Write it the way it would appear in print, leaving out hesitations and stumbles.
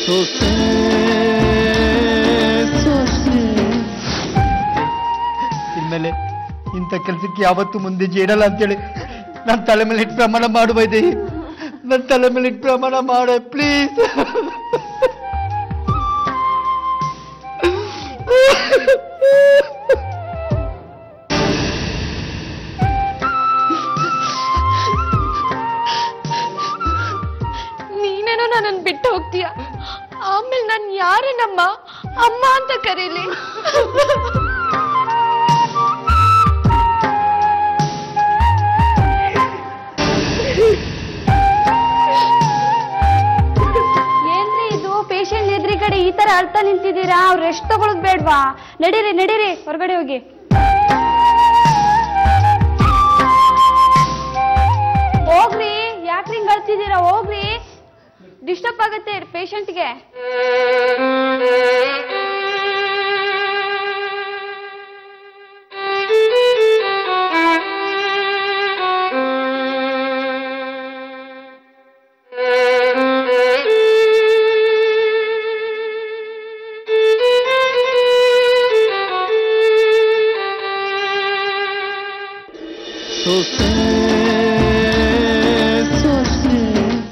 ಸೊಸೆ ಸೊಸೆ ಇನ್ಮೇಲೆ ಇಂಥ ಕೆಲಸಕ್ಕೆ ಯಾವತ್ತೂ ಮುಂದೆ ಜೇರಲ್ಲ ಅಂತೇಳಿ ನನ್ನ ತಲೆ ಮೇಲೆ ಇಟ್ಟು ಪ್ರಮಾಣ ಮಾಡುವೈದೆ. ನನ್ನ ತಲೆ ಮೇಲೆ ಇಟ್ಟು ಪ್ರಮಾಣ ಮಾಡ ಪ್ಲೀಸ್. ನೀನೇನೋ ನನ್ನನ್ನು ಬಿಟ್ಟು ಹೋಗ್ತೀಯ, ಆಮೇಲೆ ನಾನು ಯಾರನ್ನಮ್ಮ ಅಮ್ಮ ಅಂತ ಕರೀಲಿ? ಏನ್ರಿ ಇದು ಪೇಷಂಟ್ ಎದುರಿ ಕಡೆ ಈ ತರ ಅಳ್ತಾ ನಿಂತಿದ್ದೀರಾ? ಅವ್ರು ರೆಸ್ಟ್ ತಗೊಳಕ್ ಬೇಡ್ವಾ? ನಡೀರಿ ನಡೀರಿ ಹೊರಗಡೆ ಹೋಗಿ. ಹೋಗ್ರಿ, ಯಾಕ್ರಿ ಹಿಂಗ್ ಅಳ್ತಿದ್ದೀರಾ? ಹೋಗ್ರಿ, ಡಿಸ್ಟರ್ಬ್ ಆಗತ್ತೆ ಪೇಷಂಟ್ಗೆ. ಸೊಸೆ